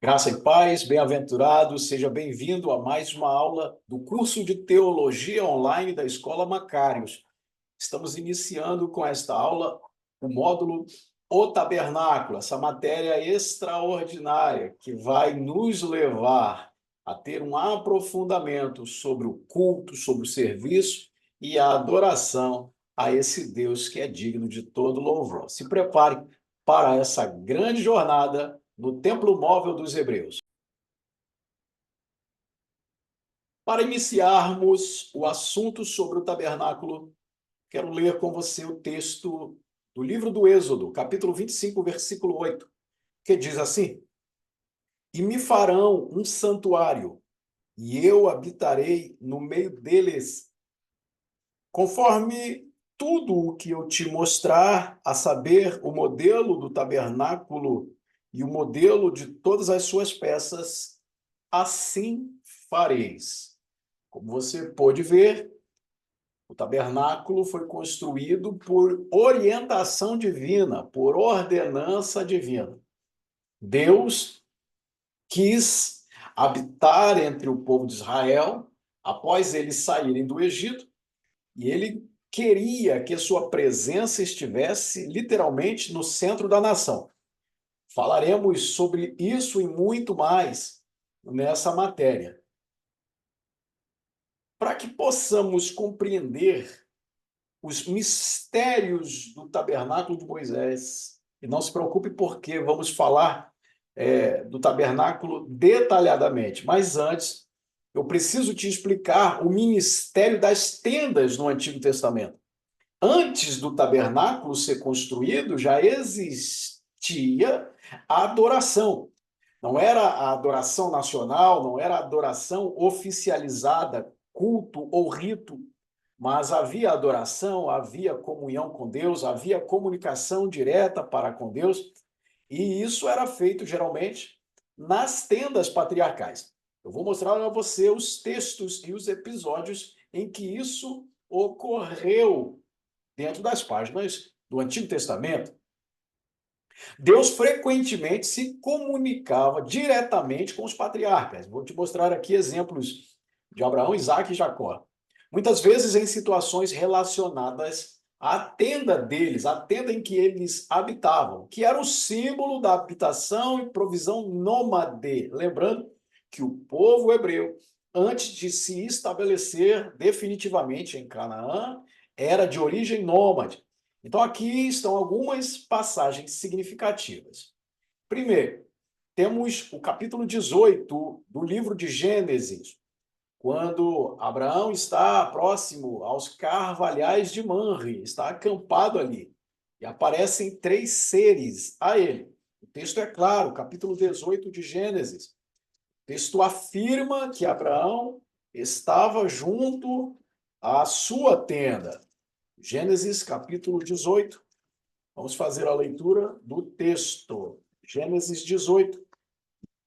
Graça e paz, bem-aventurado, seja bem-vindo a mais uma aula do curso de Teologia Online da Escola Macários. Estamos iniciando com esta aula o módulo O Tabernáculo, essa matéria extraordinária que vai nos levar a ter um aprofundamento sobre o culto, sobre o serviço e a adoração a esse Deus que é digno de todo louvor. Se prepare para essa grande jornada no Templo Móvel dos Hebreus. Para iniciarmos o assunto sobre o tabernáculo, quero ler com você o texto do livro do Êxodo, capítulo 25, versículo 8, que diz assim: E me farão um santuário, e eu habitarei no meio deles, conforme tudo o que eu te mostrar, a saber, o modelo do tabernáculo e o modelo de todas as suas peças, assim fareis. Como você pôde ver, o tabernáculo foi construído por orientação divina, por ordenança divina. Deus quis habitar entre o povo de Israel após eles saírem do Egito, e ele queria que a sua presença estivesse literalmente no centro da nação. Falaremos sobre isso e muito mais nessa matéria. Para que possamos compreender os mistérios do tabernáculo de Moisés. E não se preocupe, porque vamos falar do tabernáculo detalhadamente. Mas antes, eu preciso te explicar o ministério das tendas no Antigo Testamento. Antes do tabernáculo ser construído, já existia a adoração. Não era a adoração nacional, não era a adoração oficializada, culto ou rito, mas havia adoração, havia comunhão com Deus, havia comunicação direta para com Deus, e isso era feito geralmente nas tendas patriarcais. Eu vou mostrar a você os textos e os episódios em que isso ocorreu dentro das páginas do Antigo Testamento. Deus frequentemente se comunicava diretamente com os patriarcas. Vou te mostrar aqui exemplos de Abraão, Isaque e Jacó. Muitas vezes em situações relacionadas à tenda deles, à tenda em que eles habitavam, que era o símbolo da habitação e provisão nômade. Lembrando que o povo hebreu, antes de se estabelecer definitivamente em Canaã, era de origem nômade. Então, aqui estão algumas passagens significativas. Primeiro, temos o capítulo 18 do livro de Gênesis, quando Abraão está próximo aos carvalhais de Manre, está acampado ali, e aparecem três seres a ele. O texto é claro, capítulo 18 de Gênesis. O texto afirma que Abraão estava junto à sua tenda. Gênesis capítulo 18. Vamos fazer a leitura do texto. Gênesis 18,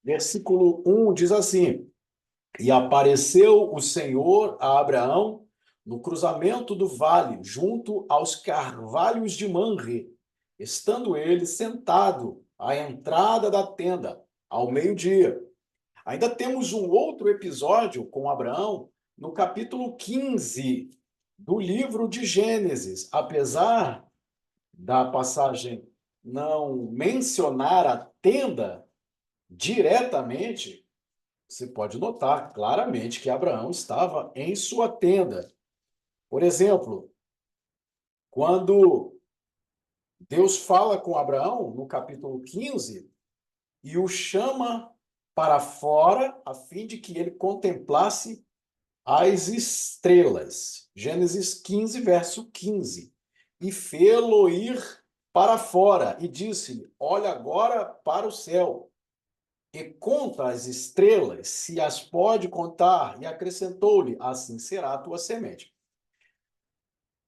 versículo 1 diz assim: E apareceu o Senhor a Abraão no cruzamento do vale, junto aos carvalhos de Manre, estando ele sentado à entrada da tenda, ao meio-dia. Ainda temos um outro episódio com Abraão no capítulo 15 do livro de Gênesis. Apesar da passagem não mencionar a tenda diretamente, você pode notar claramente que Abraão estava em sua tenda. Por exemplo, quando Deus fala com Abraão, no capítulo 15, e o chama para fora, a fim de que ele contemplasse as estrelas. Gênesis 15, verso 15. E fê-lo ir para fora, e disse-lhe: Olha agora para o céu, e conta as estrelas, se as pode contar. E acrescentou-lhe: Assim será a tua semente.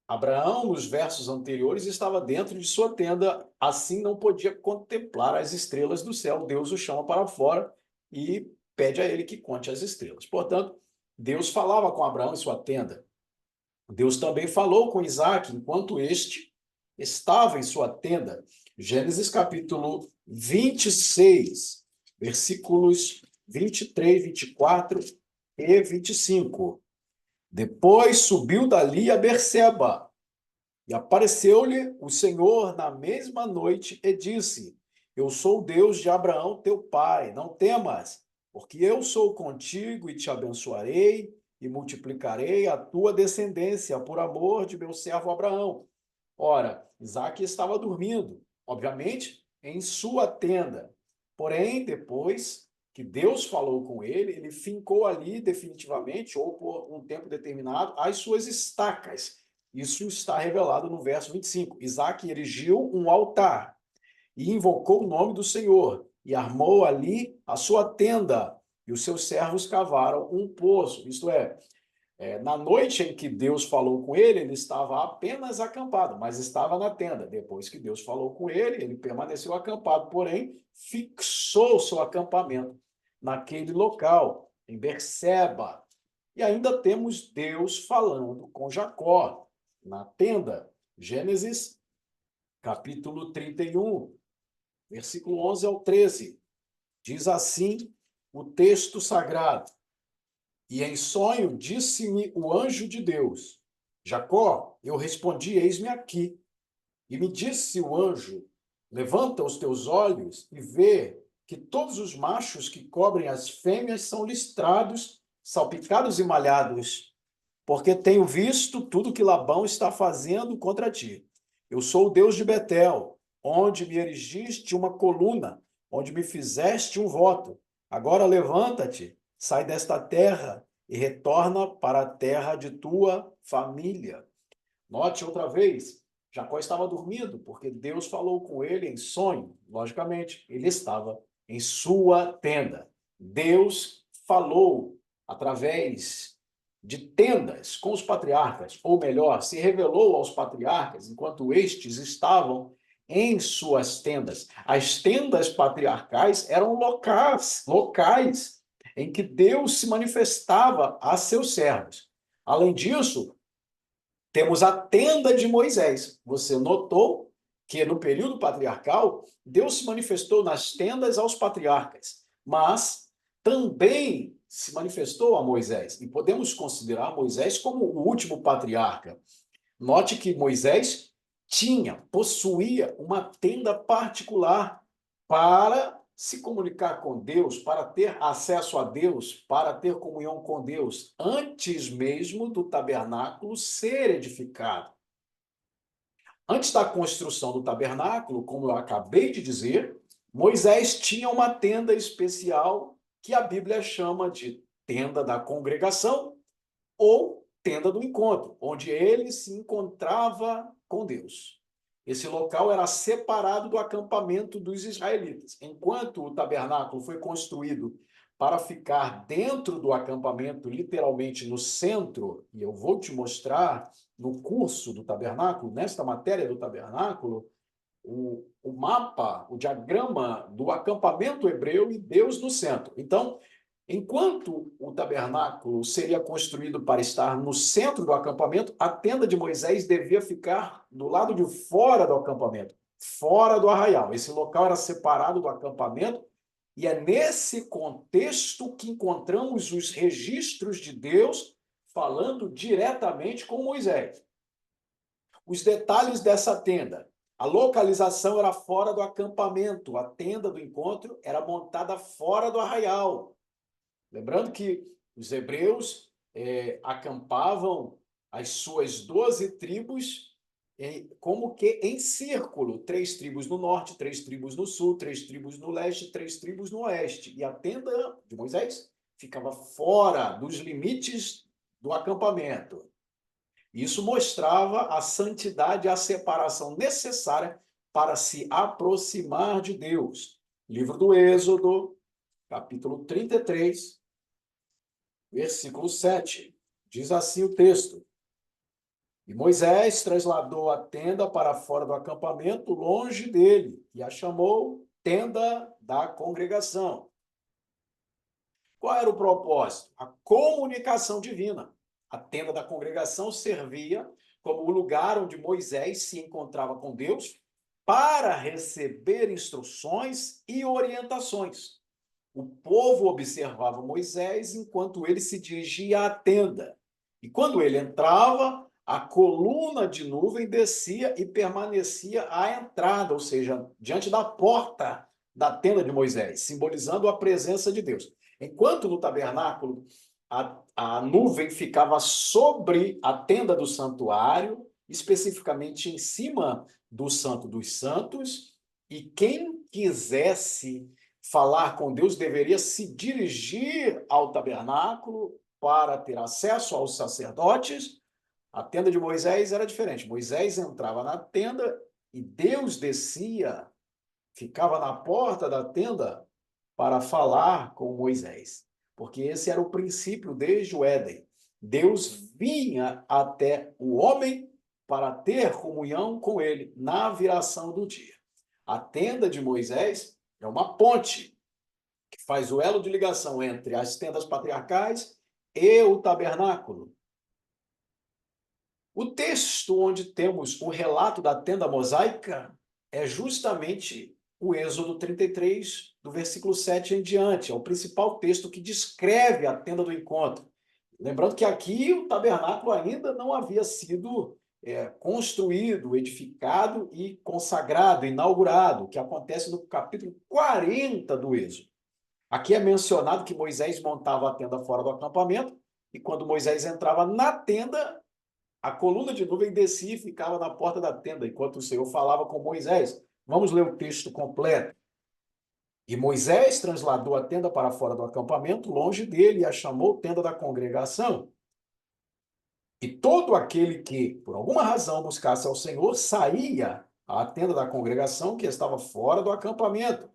Abraão, nos versos anteriores, estava dentro de sua tenda, assim não podia contemplar as estrelas do céu. Deus o chama para fora e pede a ele que conte as estrelas. Portanto, Deus falava com Abraão em sua tenda. Deus também falou com Isaque enquanto este estava em sua tenda. Gênesis capítulo 26. versículos 23, 24 e 25. Depois subiu dali a Berseba, e apareceu-lhe o Senhor na mesma noite e disse: Eu sou o Deus de Abraão, teu pai, não temas, porque eu sou contigo e te abençoarei e multiplicarei a tua descendência por amor de meu servo Abraão. Ora, Isaque estava dormindo, obviamente, em sua tenda. Porém, depois que Deus falou com ele, ele fincou ali definitivamente, ou por um tempo determinado, as suas estacas. Isso está revelado no verso 25. Isaque erigiu um altar e invocou o nome do Senhor, e armou ali a sua tenda, e os seus servos cavaram um poço, isto é, na noite em que Deus falou com ele, ele estava apenas acampado, mas estava na tenda. Depois que Deus falou com ele, ele permaneceu acampado, porém, fixou seu acampamento naquele local, em Berseba. E ainda temos Deus falando com Jacó na tenda. Gênesis, capítulo 31, versículo 11 ao 13. Diz assim o texto sagrado: E em sonho disse-me o anjo de Deus: Jacó, eu respondi: Eis-me aqui. E me disse o anjo: Levanta os teus olhos e vê que todos os machos que cobrem as fêmeas são listrados, salpicados e malhados, porque tenho visto tudo que Labão está fazendo contra ti. Eu sou o Deus de Betel, onde me erigiste uma coluna, onde me fizeste um voto. Agora levanta-te, sai desta terra e retorna para a terra de tua família. Note outra vez, Jacó estava dormindo, porque Deus falou com ele em sonho. Logicamente, ele estava em sua tenda. Deus falou através de tendas com os patriarcas, ou melhor, se revelou aos patriarcas enquanto estes estavam em suas tendas. As tendas patriarcais eram locais em que Deus se manifestava a seus servos. Além disso, temos a tenda de Moisés. Você notou que no período patriarcal, Deus se manifestou nas tendas aos patriarcas, mas também se manifestou a Moisés. E podemos considerar Moisés como o último patriarca. Note que Moisés possuía uma tenda particular para se comunicar com Deus, para ter acesso a Deus, para ter comunhão com Deus, antes mesmo do tabernáculo ser edificado. Antes da construção do tabernáculo, como eu acabei de dizer, Moisés tinha uma tenda especial que a Bíblia chama de tenda da congregação ou tenda do encontro, onde ele se encontrava com Deus. Esse local era separado do acampamento dos israelitas. Enquanto o tabernáculo foi construído para ficar dentro do acampamento, literalmente no centro, e eu vou te mostrar no curso do tabernáculo, nesta matéria do tabernáculo, o mapa, o diagrama do acampamento hebreu e Deus no centro. Então, enquanto o tabernáculo seria construído para estar no centro do acampamento, a tenda de Moisés devia ficar do lado de fora do acampamento, fora do arraial. Esse local era separado do acampamento, e é nesse contexto que encontramos os registros de Deus falando diretamente com Moisés. Os detalhes dessa tenda. A localização era fora do acampamento, a tenda do encontro era montada fora do arraial. Lembrando que os hebreus acampavam as suas 12 tribos como que em círculo, 3 tribos no norte, 3 tribos no sul, 3 tribos no leste, 3 tribos no oeste. E a tenda de Moisés ficava fora dos limites do acampamento. Isso mostrava a santidade e a separação necessária para se aproximar de Deus. Livro do Êxodo, capítulo 33, versículo 7. Diz assim o texto: E Moisés trasladou a tenda para fora do acampamento, longe dele, e a chamou tenda da congregação. Qual era o propósito? A comunicação divina. A tenda da congregação servia como o lugar onde Moisés se encontrava com Deus para receber instruções e orientações. O povo observava Moisés enquanto ele se dirigia à tenda. E quando ele entrava, a coluna de nuvem descia e permanecia à entrada, ou seja, diante da porta da tenda de Moisés, simbolizando a presença de Deus. Enquanto no tabernáculo a nuvem ficava sobre a tenda do santuário, especificamente em cima do Santo dos Santos, e quem quisesse falar com Deus deveria se dirigir ao tabernáculo para ter acesso aos sacerdotes. A tenda de Moisés era diferente. Moisés entrava na tenda e Deus descia, ficava na porta da tenda para falar com Moisés. Porque esse era o princípio desde o Éden. Deus vinha até o homem para ter comunhão com ele na viração do dia. A tenda de Moisés é uma ponte que faz o elo de ligação entre as tendas patriarcais e o tabernáculo. O texto onde temos o relato da tenda mosaica é justamente o Êxodo 33, do versículo 7 em diante. É o principal texto que descreve a tenda do encontro. Lembrando que aqui o tabernáculo ainda não havia sido construído, edificado e consagrado, inaugurado, que acontece no capítulo 40 do Êxodo. Aqui é mencionado que Moisés montava a tenda fora do acampamento, e quando Moisés entrava na tenda, a coluna de nuvem descia e ficava na porta da tenda, enquanto o Senhor falava com Moisés. Vamos ler o texto completo. E Moisés trasladou a tenda para fora do acampamento, longe dele, e a chamou tenda da congregação. E todo aquele que, por alguma razão, buscasse ao Senhor, saía à tenda da congregação que estava fora do acampamento.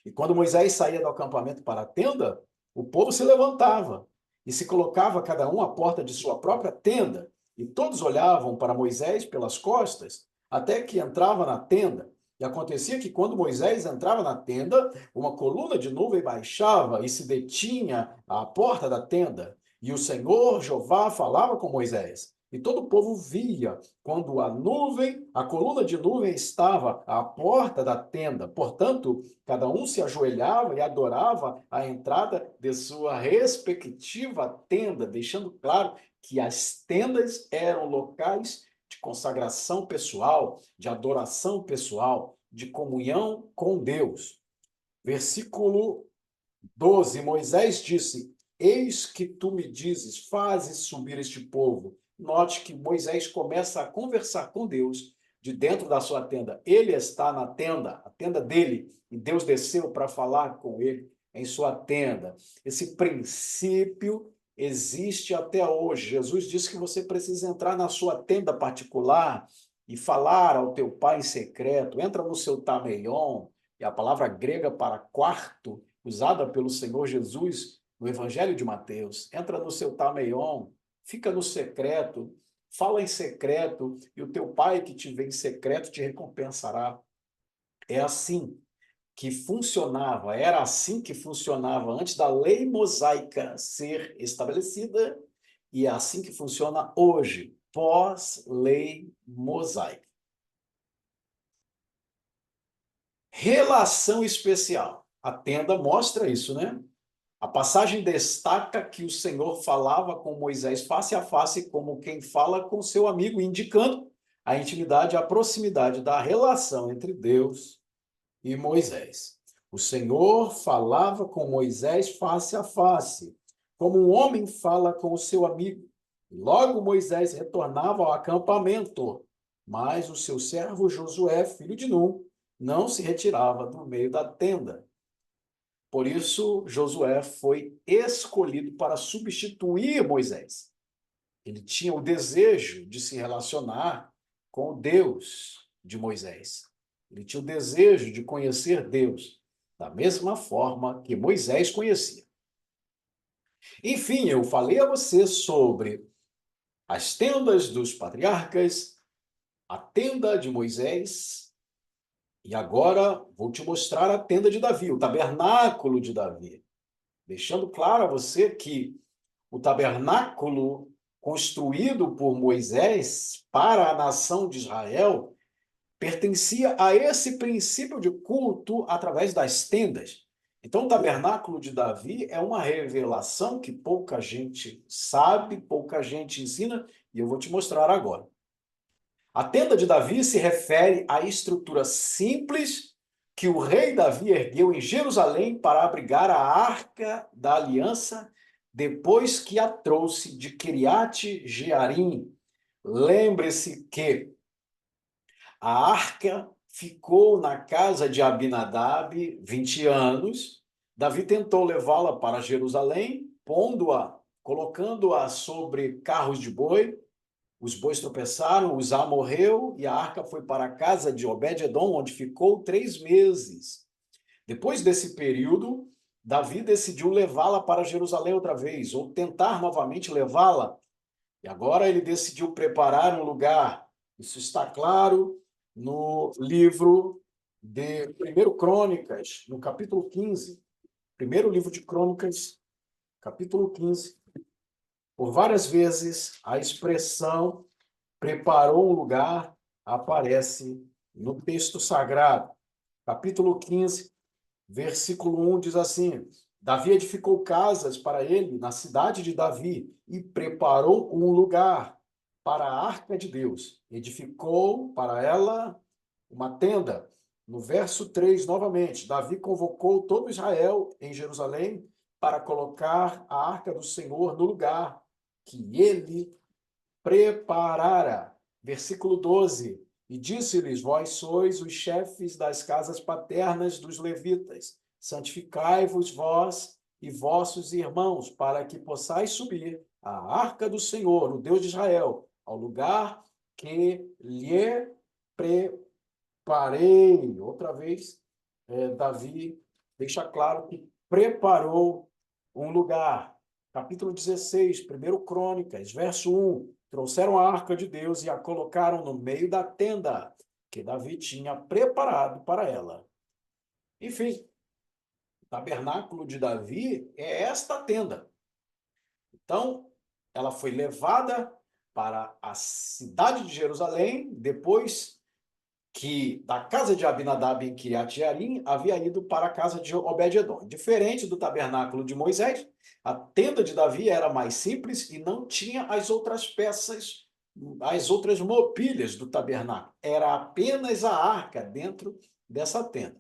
E quando Moisés saía do acampamento para a tenda, o povo se levantava e se colocava cada um à porta de sua própria tenda. E todos olhavam para Moisés pelas costas, até que entrava na tenda. E acontecia que quando Moisés entrava na tenda, uma coluna de nuvem baixava e se detinha à porta da tenda. E o Senhor, Jeová, falava com Moisés. E todo o povo via quando a coluna de nuvem estava à porta da tenda. Portanto, cada um se ajoelhava e adorava a entrada de sua respectiva tenda, deixando claro que as tendas eram locais de consagração pessoal, de adoração pessoal, de comunhão com Deus. Versículo 12, Moisés disse: Eis que tu me dizes, fazes subir este povo. Note que Moisés começa a conversar com Deus de dentro da sua tenda. Ele está na tenda, a tenda dele, e Deus desceu para falar com ele em sua tenda. Esse princípio existe até hoje. Jesus disse que você precisa entrar na sua tenda particular e falar ao teu pai em secreto. Entra no seu tameion, e a palavra grega para quarto, usada pelo Senhor Jesus no Evangelho de Mateus. Entra no seu tameion, fica no secreto, fala em secreto, e o teu pai que te vê em secreto te recompensará. É assim que funcionava, era assim que funcionava antes da lei mosaica ser estabelecida, e é assim que funciona hoje, pós-lei mosaica. Relação especial. A tenda mostra isso, né? A passagem destaca que o Senhor falava com Moisés face a face, como quem fala com seu amigo, indicando a intimidade, a proximidade da relação entre Deus e Moisés. O Senhor falava com Moisés face a face, como um homem fala com o seu amigo. Logo Moisés retornava ao acampamento, mas o seu servo Josué, filho de Nun, não se retirava do meio da tenda. Por isso, Josué foi escolhido para substituir Moisés. Ele tinha o desejo de se relacionar com o Deus de Moisés. Ele tinha o desejo de conhecer Deus, da mesma forma que Moisés conhecia. Enfim, eu falei a você sobre as tendas dos patriarcas, a tenda de Moisés, e agora vou te mostrar a tenda de Davi, o tabernáculo de Davi, deixando claro a você que o tabernáculo construído por Moisés para a nação de Israel pertencia a esse princípio de culto através das tendas. Então, o tabernáculo de Davi é uma revelação que pouca gente sabe, pouca gente ensina, e eu vou te mostrar agora. A tenda de Davi se refere à estrutura simples que o rei Davi ergueu em Jerusalém para abrigar a arca da aliança depois que a trouxe de Kiriat Jearim. Lembre-se que a arca ficou na casa de Abinadab 20 anos. Davi tentou levá-la para Jerusalém, colocando-a sobre carros de boi. Os bois tropeçaram, Uzá morreu e a arca foi para a casa de Obed-edom, onde ficou 3 meses. Depois desse período, Davi decidiu levá-la para Jerusalém outra vez, ou tentar novamente levá-la. E agora ele decidiu preparar um lugar. Isso está claro no livro de 1 Crônicas, no capítulo 15. Primeiro livro de Crônicas, capítulo 15. Por várias vezes, a expressão preparou um lugar aparece no texto sagrado. Capítulo 15, versículo 1 diz assim: Davi edificou casas para ele na cidade de Davi e preparou um lugar para a arca de Deus. Edificou para ela uma tenda. No verso 3, novamente, Davi convocou todo Israel em Jerusalém para colocar a arca do Senhor no lugar que ele preparara. Versículo 12. E disse-lhes: Vós sois os chefes das casas paternas dos levitas. Santificai-vos vós e vossos irmãos, para que possais subir a arca do Senhor, o Deus de Israel, ao lugar que lhe preparei. Outra vez, Davi deixa claro que preparou um lugar. Capítulo 16, 1 Crônicas, verso 1. Trouxeram a arca de Deus e a colocaram no meio da tenda que Davi tinha preparado para ela. Enfim, o tabernáculo de Davi é esta tenda. Então, ela foi levada para a cidade de Jerusalém, depois que da casa de Abinadab em Kiriat Jearim havia ido para a casa de Obed-edom. Diferente do tabernáculo de Moisés, a tenda de Davi era mais simples e não tinha as outras peças, as outras mobílias do tabernáculo. Era apenas a arca dentro dessa tenda.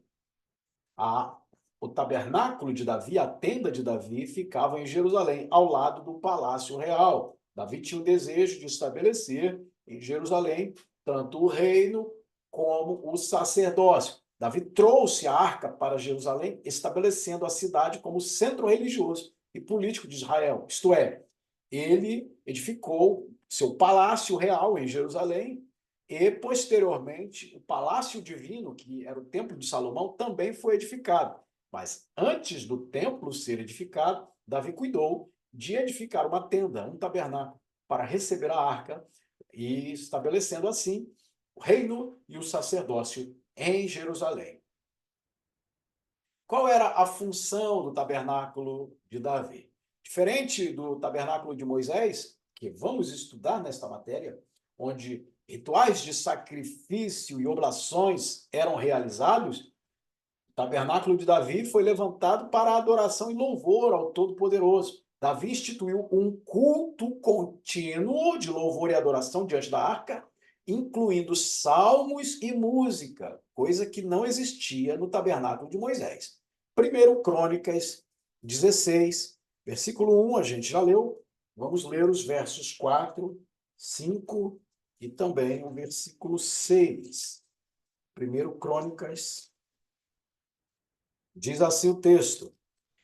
O tabernáculo de Davi, a tenda de Davi, ficava em Jerusalém, ao lado do palácio real. Davi tinha o desejo de estabelecer em Jerusalém tanto o reino como o sacerdócio. Davi trouxe a arca para Jerusalém, estabelecendo a cidade como centro religioso e político de Israel. Isto é, ele edificou seu palácio real em Jerusalém e, posteriormente, o palácio divino, que era o templo de Salomão, também foi edificado. Mas antes do templo ser edificado, Davi cuidou de edificar uma tenda, um tabernáculo, para receber a arca e estabelecendo assim o reino e o sacerdócio em Jerusalém. Qual era a função do tabernáculo de Davi? Diferente do tabernáculo de Moisés, que vamos estudar nesta matéria, onde rituais de sacrifício e oblações eram realizados, o tabernáculo de Davi foi levantado para a adoração e louvor ao Todo-Poderoso. Davi instituiu um culto contínuo de louvor e adoração diante da arca, incluindo salmos e música, coisa que não existia no tabernáculo de Moisés. 1 Crônicas 16, versículo 1, a gente já leu. Vamos ler os versos 4, 5 e também o versículo 6. 1 Crônicas, diz assim o texto: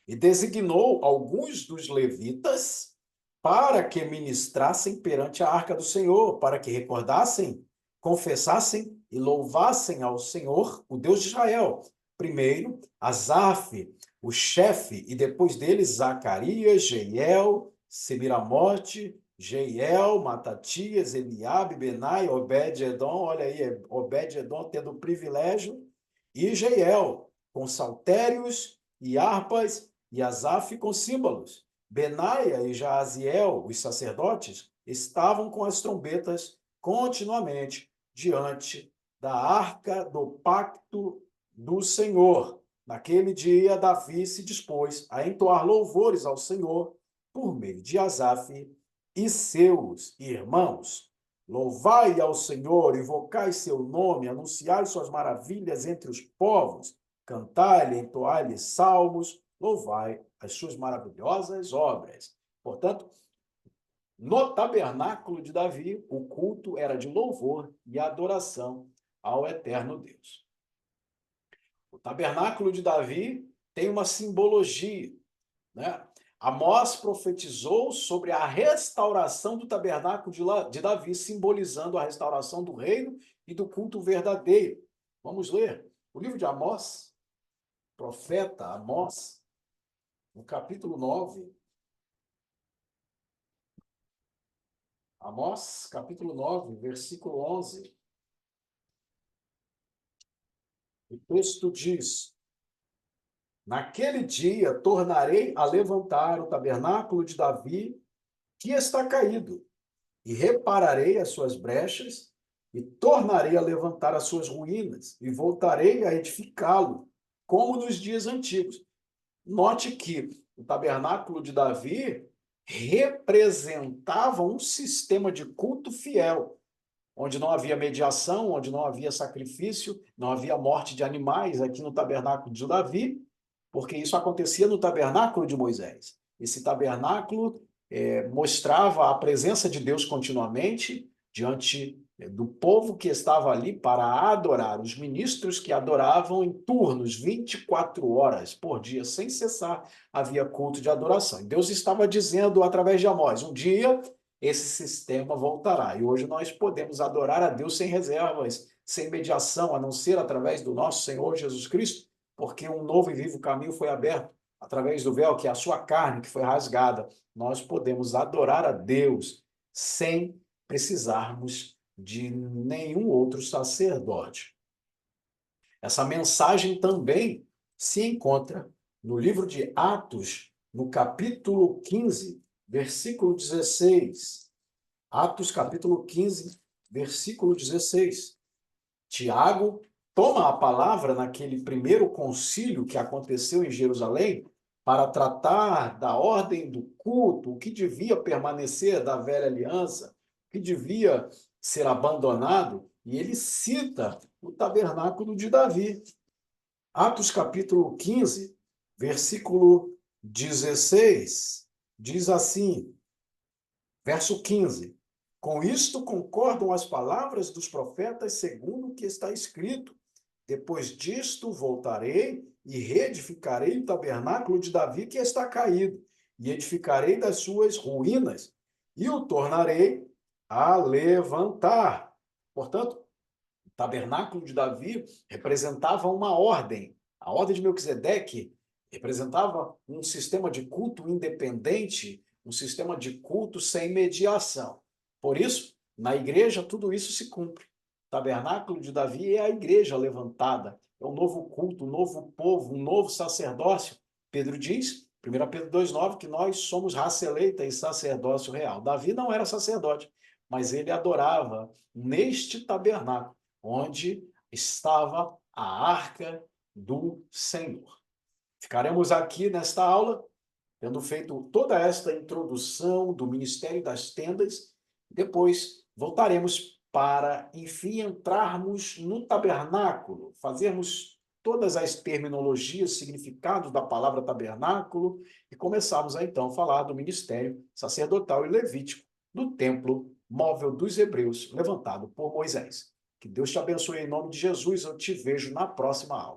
E designou alguns dos levitas para que ministrassem perante a arca do Senhor, para que recordassem, confessassem e louvassem ao Senhor, o Deus de Israel. Primeiro, Asaf, o chefe, e depois dele, Zacarias, Jeiel, Semiramote, Jeiel, Matatias, Eliabe, Benai, Obed-edom, olha aí, Obed-edom tendo o privilégio, e Jeiel, com saltérios e harpas, e Asaf com símbolos. Benaia e Jaaziel, os sacerdotes, estavam com as trombetas continuamente diante da arca do pacto do Senhor. Naquele dia, Davi se dispôs a entoar louvores ao Senhor por meio de Asaf e seus irmãos. Louvai ao Senhor, invocai seu nome, anunciai suas maravilhas entre os povos, cantai-lhe, entoai-lhe salmos, louvai as suas maravilhosas obras. Portanto, no tabernáculo de Davi, o culto era de louvor e adoração ao eterno Deus. O tabernáculo de Davi tem uma simbologia, né? Amós profetizou sobre a restauração do tabernáculo de Davi, simbolizando a restauração do reino e do culto verdadeiro. Vamos ler o livro de Amós, profeta Amós, no capítulo 9. Amós, capítulo 9, versículo 11. O texto diz: Naquele dia tornarei a levantar o tabernáculo de Davi, que está caído, e repararei as suas brechas, e tornarei a levantar as suas ruínas, e voltarei a edificá-lo, como nos dias antigos. Note que o tabernáculo de Davi representava um sistema de culto fiel, onde não havia mediação, onde não havia sacrifício, não havia morte de animais aqui no tabernáculo de Davi, porque isso acontecia no tabernáculo de Moisés. Esse tabernáculo mostrava a presença de Deus continuamente diante do povo que estava ali para adorar, os ministros que adoravam em turnos, 24 horas por dia, sem cessar, havia culto de adoração. E Deus estava dizendo através de Amós, um dia esse sistema voltará. E hoje nós podemos adorar a Deus sem reservas, sem mediação, a não ser através do nosso Senhor Jesus Cristo, porque um novo e vivo caminho foi aberto através do véu, que é a sua carne, que foi rasgada. Nós podemos adorar a Deus sem precisarmos de nenhum outro sacerdote. Essa mensagem também se encontra no livro de Atos, no capítulo 15, versículo 16. Atos, capítulo 15, versículo 16. Tiago toma a palavra naquele primeiro concílio que aconteceu em Jerusalém para tratar da ordem do culto, o que devia permanecer da velha aliança, o que devia ser abandonado, e ele cita o tabernáculo de Davi. Atos capítulo 15, versículo 16, diz assim, verso 15: Com isto concordam as palavras dos profetas segundo o que está escrito. Depois disto voltarei e reedificarei o tabernáculo de Davi que está caído, e edificarei das suas ruínas, e o tornarei a levantar. Portanto, o tabernáculo de Davi representava uma ordem. A ordem de Melquisedeque representava um sistema de culto independente, um sistema de culto sem mediação. Por isso, na igreja, tudo isso se cumpre. O tabernáculo de Davi é a igreja levantada, é um novo culto, um novo povo, um novo sacerdócio. Pedro diz, 1 Pedro 2,9, que nós somos raça eleita e sacerdócio real. Davi não era sacerdote, mas ele adorava neste tabernáculo, onde estava a arca do Senhor. Ficaremos aqui nesta aula, tendo feito toda esta introdução do Ministério das Tendas. Depois voltaremos para, enfim, entrarmos no tabernáculo, fazermos todas as terminologias, significados da palavra tabernáculo e começarmos a, então, falar do ministério sacerdotal e levítico do templo móvel dos hebreus, levantado por Moisés. Que Deus te abençoe em nome de Jesus. Eu te vejo na próxima aula.